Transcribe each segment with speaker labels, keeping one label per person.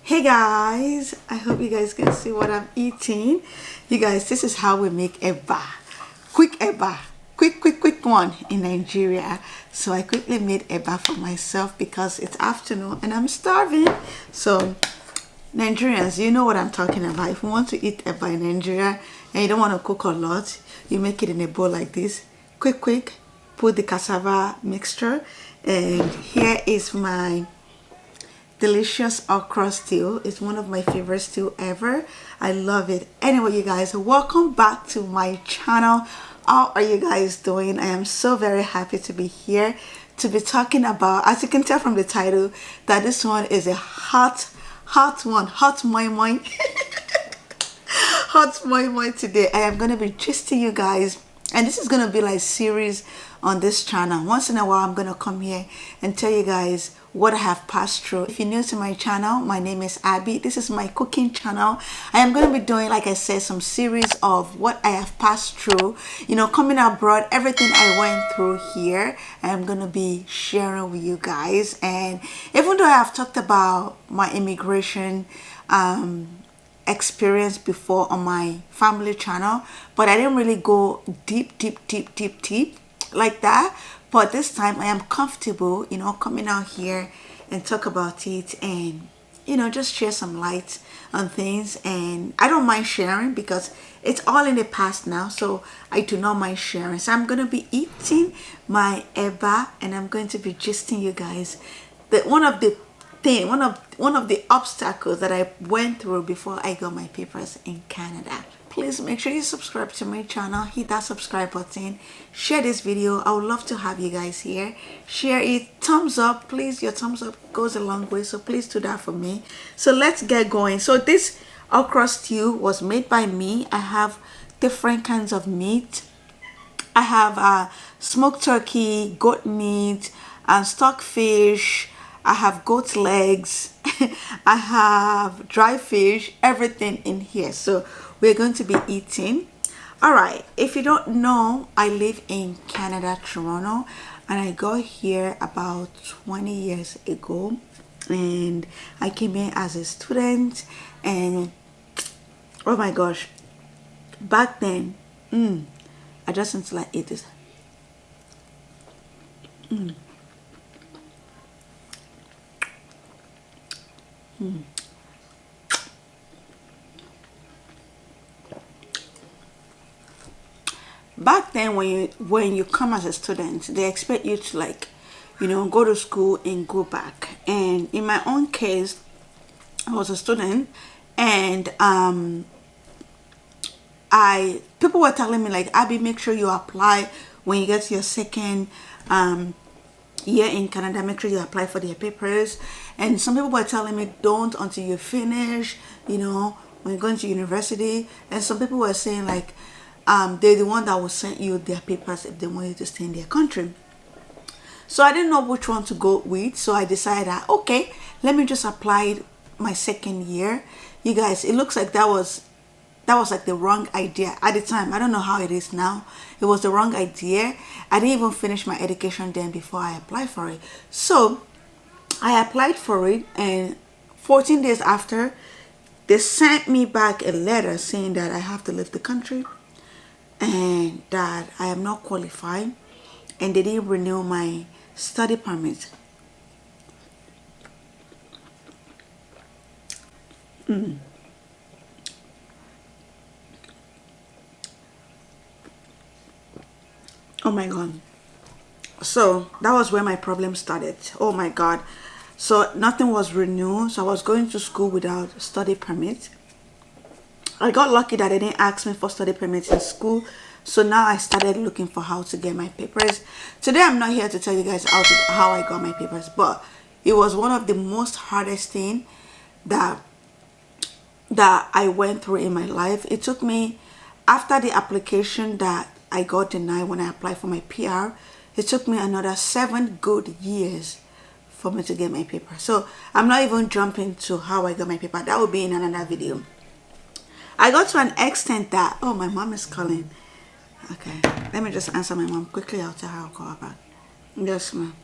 Speaker 1: Hey guys, I hope you guys can see what I'm eating. You guys, this is how we make eba. Quick eba. Quick one in Nigeria. So I quickly made eba for myself because it's afternoon and I'm starving. So Nigerians, you know what I'm talking about. If you want to eat eba in Nigeria and you don't want to cook a lot, you make it in a bowl like this. Quick, put the cassava mixture. And here is my delicious okra stew. It's one of my favorite stew ever. I love it. Anyway, you guys, welcome back to my channel. How are you guys doing? I am so very happy to be here to be talking about, as you can tell from the title, that this one is a hot moi moi. Hot moi moi today. I am going to be gisting you guys, and this is going to be like series on this channel. Once in a while I'm going to come here and tell you guys what I have passed through. If you're new to my channel, my name is Abby. This is my cooking channel. I am going to be doing, like I said, some series of what I have passed through, you know, coming abroad, everything I went through here. I am going to be sharing with you guys. And even though I have talked about my immigration experience before on my family channel, but I didn't really go deep like that. But this time I am comfortable, you know, coming out here and talk about it and, you know, just share some light on things. And I don't mind sharing because it's all in the past now, so I do not mind sharing. So I'm going to be eating my eba and I'm going to be gisting you guys that one of the obstacles that I went through before I got my papers in Canada. Please make sure you subscribe to my channel, hit that subscribe button, share this video. I would love to have you guys here. Share it, thumbs up, please. Your thumbs up goes a long way, so please do that for me. So let's get going. So this okra stew was made by me. I have different kinds of meat. I have smoked turkey, goat meat, and stockfish. I have goat legs. I have dry fish, everything in here. So we're going to be eating. All right, if you don't know, I live in Canada, Toronto, and I got here about 20 years ago. And I came here as a student, and oh my gosh, back then, I just until I ate this. Back then, when you come as a student, they expect you to, like, you know, go to school and go back. And in my own case, I was a student, and people were telling me, like, Abby, make sure you apply when you get to your second year in Canada. Make sure you apply for their papers. And some people were telling me, don't until you finish, you know, when you're going to university. And some people were saying, like, they're the one that will send you their papers if they want you to stay in their country. So I didn't know which one to go with, so I decided that, okay, let me just apply my second year. You guys, it looks like that was like the wrong idea at the time. I don't know how it is now. It was the wrong idea. I didn't even finish my education then before I applied for it. So I applied for it, and 14 days after, they sent me back a letter saying that I have to leave the country and that I am not qualified, and they didn't renew my study permit. Oh my god. So that was where my problem started. Oh my god. So nothing was renewed, so I was going to school without study permit. I got lucky that they didn't ask me for study permits in school. So now I started looking for how to get my papers. Today I'm not here to tell you guys how I got my papers, but it was one of the most hardest thing that I went through in my life. It took me, after the application that I got denied when I applied for my PR, it took me another 7 good years for me to get my paper. So I'm not even jumping to how I got my paper. That will be in another video. I got to an extent that, oh, my mom is calling. Okay, let me just answer my mom quickly. I'll tell her I'll call her back. Yes, ma'am.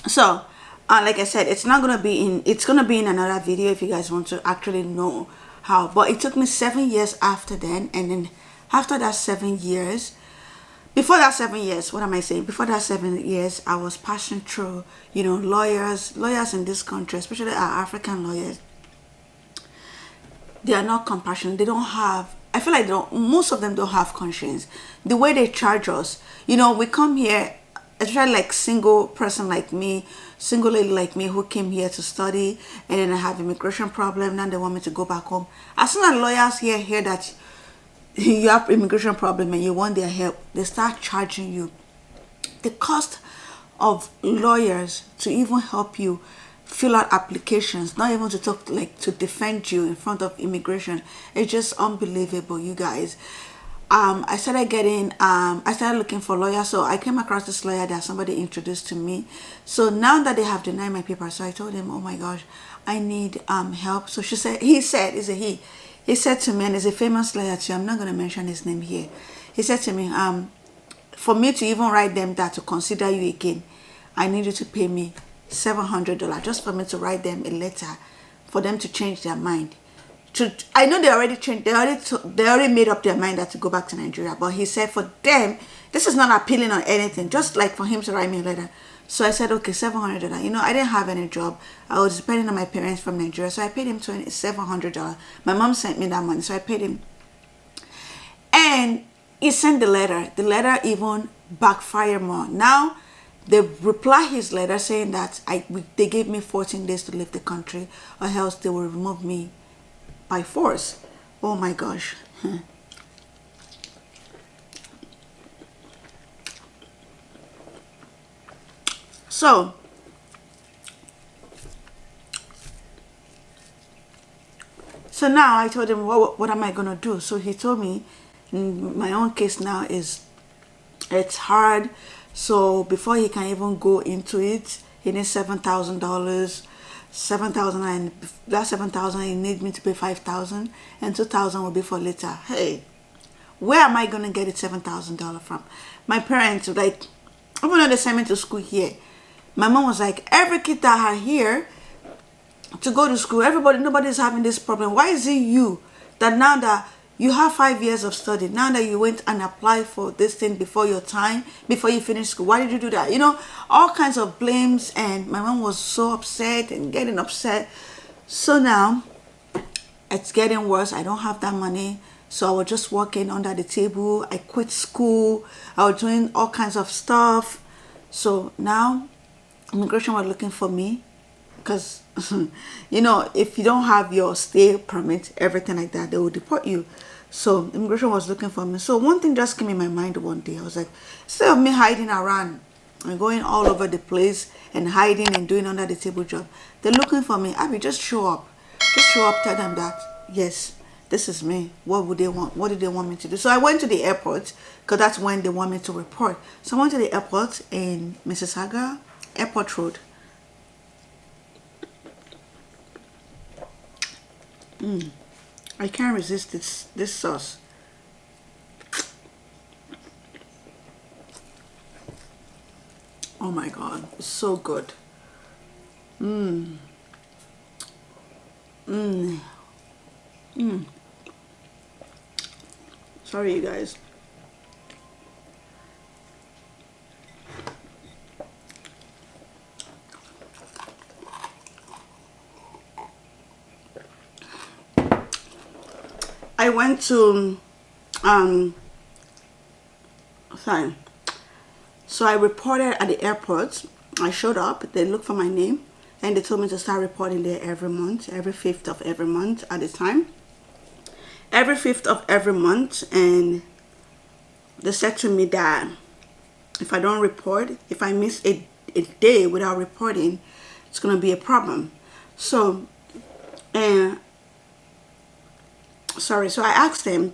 Speaker 1: So like I said, it's not gonna be in, it's gonna be in another video if you guys want to actually know how. But it took me 7 years after then, and then after that 7 years, before that 7 years, what am I saying, before that 7 years, I was passing through, lawyers in this country, especially our African lawyers. They are not compassionate. They don't have, I feel like they don't, most of them don't have conscience. The way they charge us, we come here, especially like single person like me, single lady like me who came here to study, and then I have immigration problem. Now they want me to go back home. As soon as lawyers here hear that you have immigration problem and you want their help, they start charging you. The cost of lawyers to even help you fill out applications, not even to talk, like to defend you in front of immigration, it's just unbelievable, you guys. I started looking for lawyers. So I came across this lawyer that somebody introduced to me. So now that they have denied my paper, so I told him, oh my gosh, I need help. So he said to me, and he's a famous lawyer too, I'm not going to mention his name here. He said to me, for me to even write them that to consider you again, I need you to pay me $700 just for me to write them a letter for them to change their mind. I know they already changed, they already made up their mind that to go back to Nigeria. But he said for them, this is not appealing on anything, just like for him to write me a letter. So I said, okay, $700. I didn't have any job. I was depending on my parents from Nigeria. So I paid him $700. My mom sent me that money, so I paid him. And he sent the letter. The letter even backfired more. Now, they reply his letter saying that they gave me 14 days to leave the country, or else they will remove me by force. Oh my gosh. So now I told him, what am I gonna do? So he told me, my own case now is, it's hard. So before he can even go into it, he needs $7,000. 7,000, and that 7,000 he needs me to pay 5,000, and 2,000 will be for later. Hey, where am I gonna get it $7,000 from? My parents, like, even though they sent me to school here, my mom was like, every kid that are here to go to school, nobody's having this problem. Why is it you that, now that you have 5 years of study, now that you went and applied for this thing before your time, before you finished school, why did you do that? All kinds of blames. And my mom was so upset and getting upset. So now it's getting worse. I don't have that money. So I was just working under the table. I quit school. I was doing all kinds of stuff. So now immigration was looking for me, because if you don't have your stay permit, everything like that, they will deport you. So immigration was looking for me. So one thing just came in my mind one day. I was like, instead of me hiding around and going all over the place and hiding and doing under the table job, they're looking for me. Abby, just show up. Just show up, tell them that, yes, this is me. What would they want? What did they want me to do? So I went to the airport, because that's when they want me to report. So I went to the airport in Mississauga, Airport Road. I can't resist this sauce. Oh my god, it's so good. Sorry, you guys. I went to fine. So I reported at the airport. I showed up, they looked for my name, and they told me to start reporting there every month, every 5th of every month at the time. Every 5th of every month. And they said to me that if I don't report, if I miss a day without reporting, it's gonna be a problem. So so I asked them,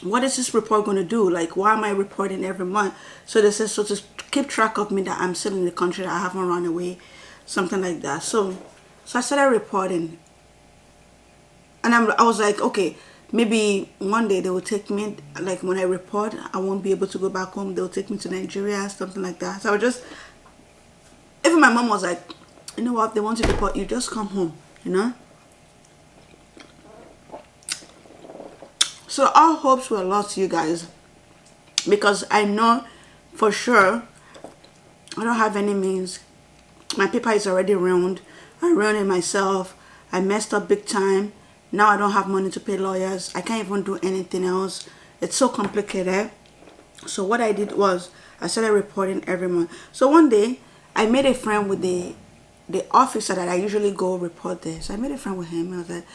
Speaker 1: what is this report going to do? Like, why am I reporting every month? So they said, so to keep track of me, that I'm still in the country, that I haven't run away, something like that. So I started reporting. And I was like, okay, maybe one day they will take me, like when I report, I won't be able to go back home. They'll take me to Nigeria, something like that. So I was just Even my mom was like, you know what, they want to deport you, just come home, you know. So all hopes were lost, you guys, because I know for sure I don't have any means. My paper is already ruined. I ruined it myself. I messed up big time. Now I don't have money to pay lawyers. I can't even do anything else. It's so complicated. So what I did was I started reporting every month. So one day I made a friend with the officer that I usually go report there. So I made a friend with him. I was like,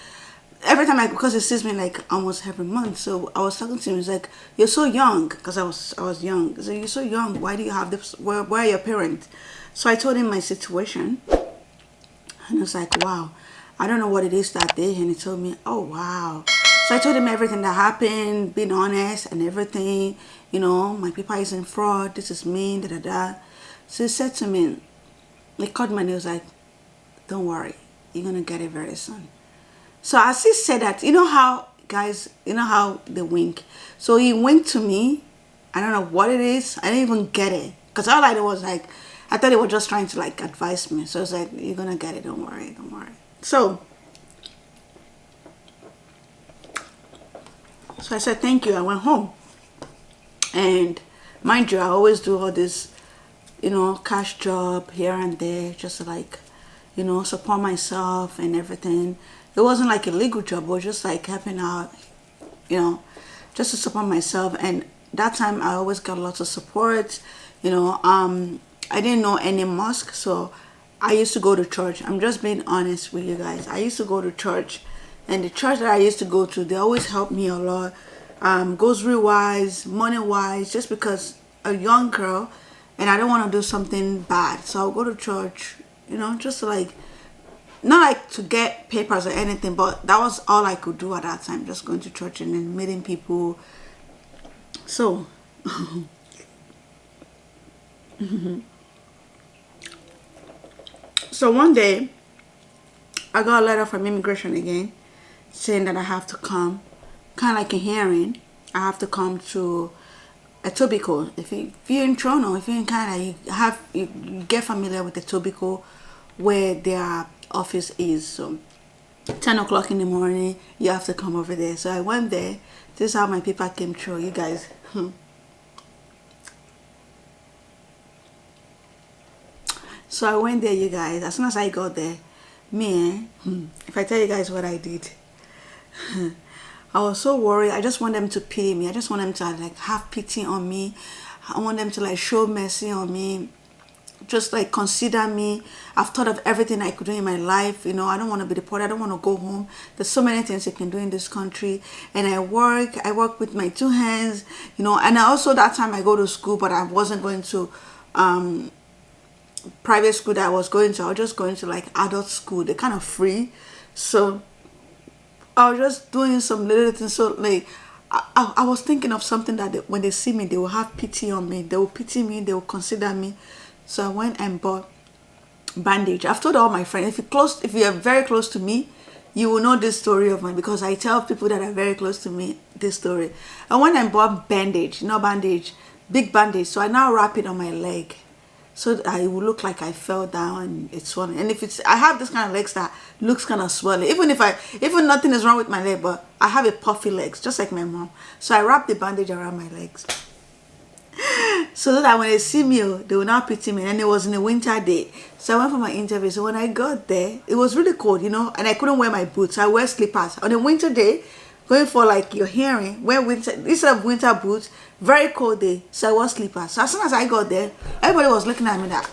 Speaker 1: every time because he sees me like almost every month. So I was talking to him. He's like, "You're so young," because I was young. He said, "You're so young. Why do you have this? Where are your parents?" So I told him my situation, and he was like, "Wow, I don't know what it is that day." And he told me, "Oh wow." So I told him everything that happened, being honest and everything. You know, my paper isn't fraud. This is me. Da da da. So he said to me, he called my name. He was like, "Don't worry, you're gonna get it very soon." So as he said that, you know how, guys, you know how they wink. So he winked to me. I don't know what it is. I didn't even get it. Because all I did was like, I thought he was just trying to like advise me. So I was like, "You're going to get it. Don't worry. Don't worry." So I said, "Thank you." I went home. And mind you, I always do all this, you know, cash job here and there. Just to like, you know, support myself and everything. It wasn't like a legal job. It was just like helping out, you know, just to support myself. And that time I always got lots of support. You know, I didn't know any mosque, so I used to go to church. I'm just being honest with you guys. I used to go to church, and the church that I used to go to, they always helped me a lot, grocery wise, money wise, just because a young girl, and I don't want to do something bad. So I'll go to church, you know, just to like, not like to get papers or anything, but that was all I could do at that time, just going to church and then meeting people. So so one day I got a letter from immigration again saying that I have to come, kind of like a hearing. I have to come to Etobicoke. If you're in Toronto, if you're in Canada, you get familiar with Etobicoke, where their office is. So 10 o'clock in the morning, you have to come over there. So I went there. This is how my paper came through, you guys. So I went there, you guys. As soon as I got there, if I tell you guys what I did, I was so worried. I just want them to pity me. I just want them to like have pity on me. I want them to like show mercy on me. Just like consider me. I've thought of everything I could do in my life. You know, I don't want to be deported. I don't want to go home. There's so many things you can do in this country. And I work with my two hands, you know. And also that time I go to school, but I wasn't going to private school that I was just going to like adult school. They're kind of free. So I was just doing some little things. So like I was thinking of something that when they see me, they will have pity on me. They will pity me. They will consider me. So I went and bought bandage. I've told all my friends, if you are very close to me, you will know this story of mine, because I tell people that are very close to me this story. I went and bought bandage, not bandage, big bandage. So I now wrap it on my leg, so that I will look like I fell down and it's swollen. And I have this kind of legs that looks kind of swollen. Even nothing is wrong with my leg, but I have a puffy legs, just like my mom. So I wrap the bandage around my legs, so that when they see me, they will not pity me. And it was in a winter day. So I went for my interview. So when I got there, it was really cold, you know, and I couldn't wear my boots. I wear slippers. On a winter day, going for like your hearing, instead of winter boots, very cold day. So I wore slippers. So as soon as I got there, everybody was looking at me like,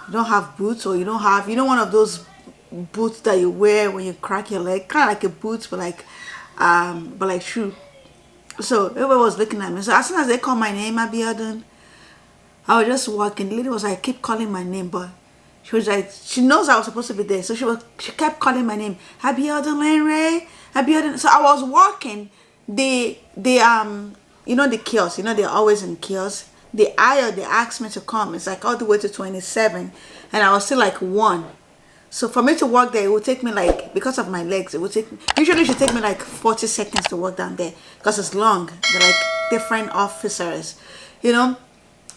Speaker 1: you don't have boots, or you don't one of those boots that you wear when you crack your leg, kind of like a boot, but like shoe. So everybody was looking at me. So as soon as they called my name, Abiodun, I was just walking. The lady was like, keep calling my name, but she was like, she knows I was supposed to be there. So she kept calling my name, Abiodun Lenray, Abiodun. So I was walking. You know the kiosk, you know they're always in kiosk. The aisle, they asked me to come. It's like all the way to 27, and I was still like 1. So for me to walk there, it would take me like, because of my legs, usually it should take me like 40 seconds to walk down there, because it's long. They're like different officers, you know.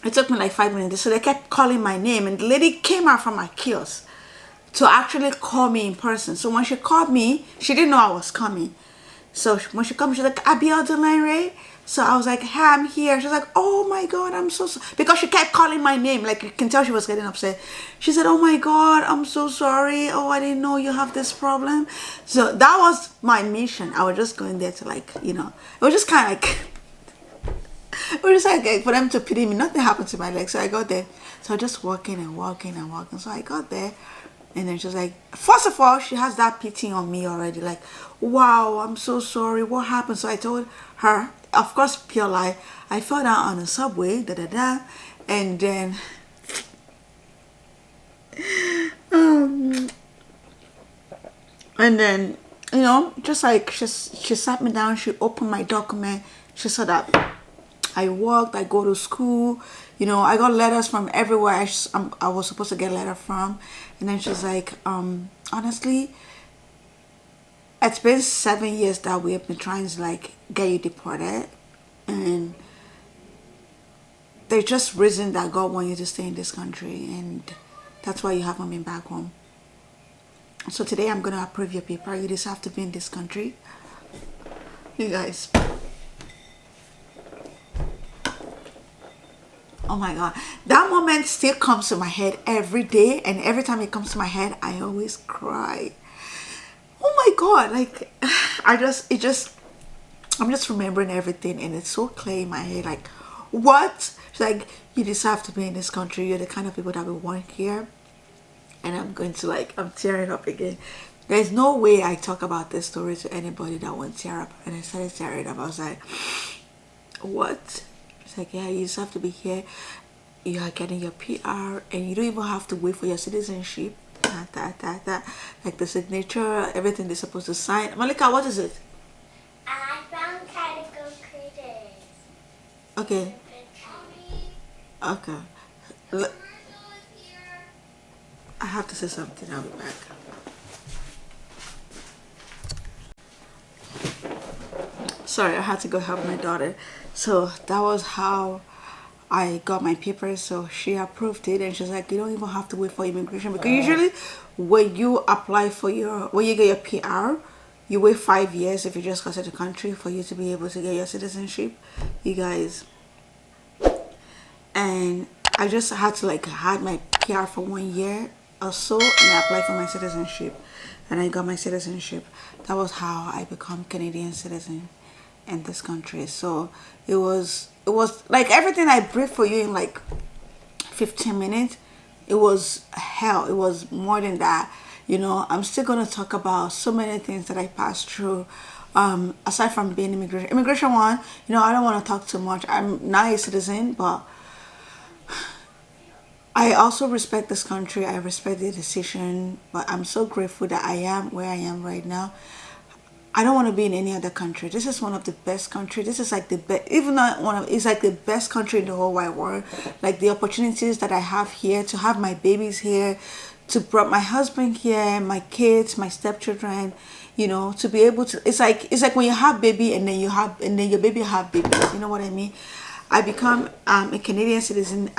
Speaker 1: It took me like 5 minutes. So they kept calling my name, and the lady came out from my kiosk to actually call me in person. So when she called me, she didn't know I was coming. So when she called me, she's like, Abi'S. So I was like, hey, I'm here. She's like, oh my God, I'm so sorry. Because she kept calling my name. Like, you can tell she was getting upset. She said, oh my God, I'm so sorry. Oh, I didn't know you have this problem. So that was my mission. I was just going there to, like, it was just kind of like, it was just like for them to pity me. Nothing happened to my leg. So I got there. So I was just walking and walking and walking. So I got there. And then she's like, first of all, she has that pity on me already. Like, wow, I'm so sorry. What happened? So I told her, of course, pure lie. I fell down on the subway, da da da. And then, um, and then, just like she sat me down, she opened my document. She said that I worked, I go to school, I got letters from everywhere I was supposed to get a letter from. And then she's like, honestly, it's been 7 years that we have been trying to, like, get you deported. And there's just reason that God wants you to stay in this country. And that's why you haven't been back home. So today I'm going to approve your paper. You just have to be in this country. You guys. Oh my God, that moment still comes to my head every day, and every time it comes to my head, I always cry. Oh my God, like I'm just remembering everything, and it's so clear in my head. Like, what? It's like, you deserve to be in this country. You're the kind of people that will want here. And I'm going to, like, I'm tearing up again. There's no way I talk about this story to anybody that won't tear up. And I started tearing up. I was like, what? Like, yeah, you just have to be here. You are getting your PR, and you don't even have to wait for your citizenship. Like the signature, everything they're supposed to sign. Malika, what is it?
Speaker 2: I found category critters.
Speaker 1: Okay. Okay. I have to say something. I'll be back. Sorry, I had to go help my daughter. So that was how I got my papers. So she approved it, and she's like, you don't even have to wait for immigration, because usually when you apply for when you get your PR, you wait 5 years if you just got to the country for you to be able to get your citizenship, you guys. And I just had to, like, had my PR for 1 year or so, and I applied for my citizenship, and I got my citizenship. That was how I become Canadian citizen in this country. So it was like everything I briefed for you in like 15 minutes. It was hell. It was more than that. I'm still going to talk about so many things that I passed through, aside from being immigration one. I don't want to talk too much. I'm not a citizen, but I also respect this country. I respect the decision, but I'm so grateful that I am where I am right now. I don't want to be in any other country. This is one of the best countries. This is like the best, even not one of, it's like the best country in the whole wide world. Like the opportunities that I have here, to have my babies here, to bring my husband here, my kids, my stepchildren, to be able to, it's like when you have baby and then your baby have babies. You know what I mean? I become a Canadian citizen.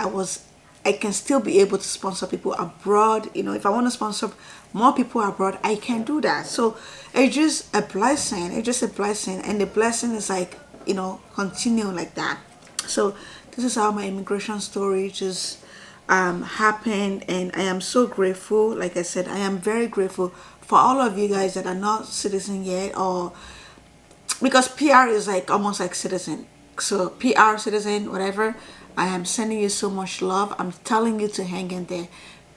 Speaker 1: I can still be able to sponsor people abroad. If I want to sponsor more people abroad, I can do that. So it's just a blessing. It's just a blessing. And the blessing is like, continue like that. So this is how my immigration story just happened. And I am so grateful. Like I said, I am very grateful for all of you guys that are not citizen yet, or because PR is like almost like citizen. So PR, citizen, whatever. I am sending you so much love. I'm telling you to hang in there.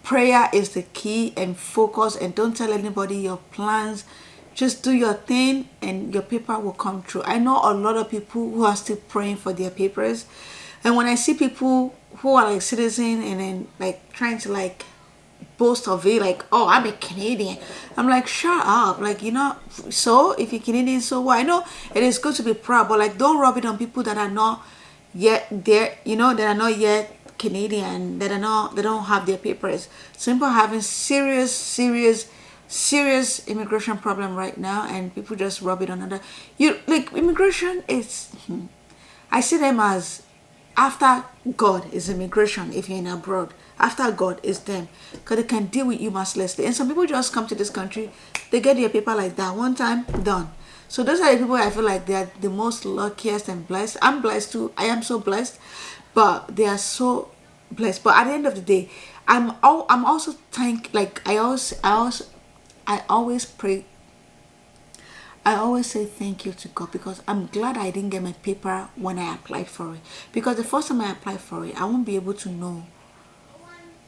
Speaker 1: Prayer is the key, and focus, and don't tell anybody your plans. Just do your thing and your paper will come true. I know a lot of people who are still praying for their papers. And when I see people who are like citizen and then like trying to like boast of it, like, oh, I'm a Canadian, I'm like, shut up. Like, so if you're Canadian, so what? I know it is good to be proud, but like, don't rub it on people that are not yet there, that are not yet Canadian, they don't have their papers. Some people are having serious immigration problem right now, and people just rub it on other. Like, immigration is, I see them as After God is immigration. If you're in abroad, after God is them, because they can deal with you mercilessly. And some people just come to this country, they get your paper like that, one time, done. So those are the people I feel like they are the most luckiest and blessed. I'm blessed too. I am so blessed, but they are so blessed. But at the end of the day, I'm also like I always pray. I always say thank you to God, because I'm glad I didn't get my paper when I applied for it. Because the first time I applied for it, I won't be able to know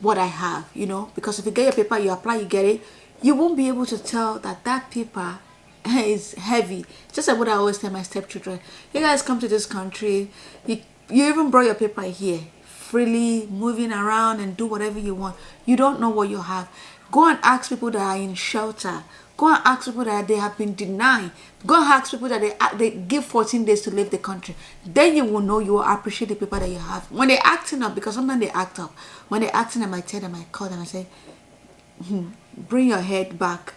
Speaker 1: what I have, because if you get your paper, you apply, you get it, you won't be able to tell that that paper is heavy. Just like what I always tell my stepchildren: you guys come to this country, you even brought your paper here, freely moving around and do whatever you want. You don't know what you have. Go and ask people that are in shelter. Go and ask people that they have been denied. Go and ask people that they give 14 days to leave the country. Then you will know, you will appreciate the people that you have. When they're acting up, because sometimes they act up. When they're acting, I might tell them, I call them, I say, bring your head back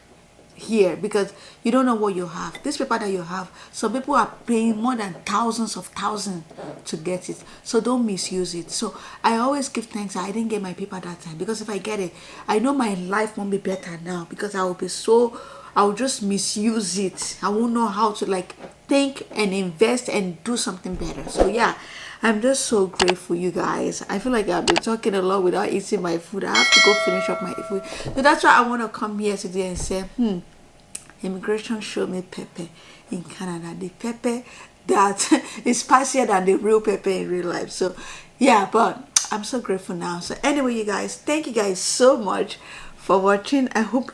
Speaker 1: here, because you don't know what you have. This paper that you have, some people are paying more than thousands of thousands to get it. So don't misuse it. So I always give thanks I didn't get my paper that time, because if I get it, I know my life won't be better now, because I'll just misuse it. I won't know how to like think and invest and do something better. So yeah, I'm just so grateful, you guys. I feel like I've been talking a lot without eating my food. I have to go finish up my food. So that's why I want to come here today and say, immigration showed me pepper in Canada. The pepper that is spicier than the real pepper in real life. So yeah, but I'm so grateful now. So anyway, you guys, thank you guys so much for watching. I hope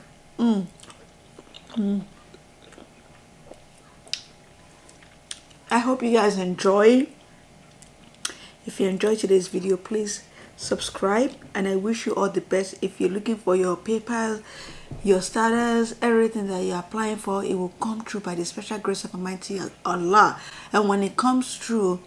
Speaker 1: I hope you guys enjoy. If you enjoyed today's video, please subscribe, and I wish you all the best. If you're looking for your papers, your status, everything that you're applying for, it will come true by the special grace of Almighty Allah. And when it comes true,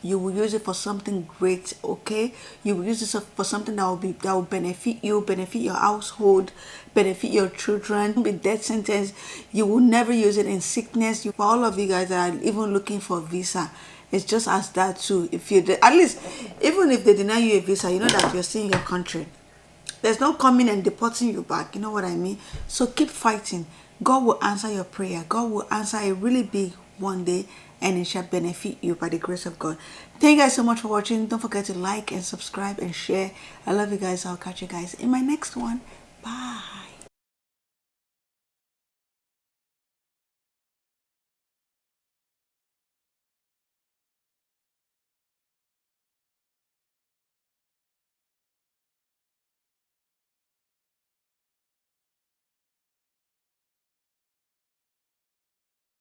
Speaker 1: you will use it for something great. Okay, you will use it for something that will benefit you, benefit your household, benefit your children. With death sentence, you will never use it in sickness. For all of you guys that are even looking for visa, it's just as that too. If you at least, even if they deny you a visa, you know that you're still in your country. There's no coming and deporting you back. You know what I mean? So keep fighting. God will answer your prayer. God will answer a really big one day, and it shall benefit you by the grace of God. Thank you guys so much for watching. Don't forget to like and subscribe and share. I love you guys. I'll catch you guys in my next one. Bye.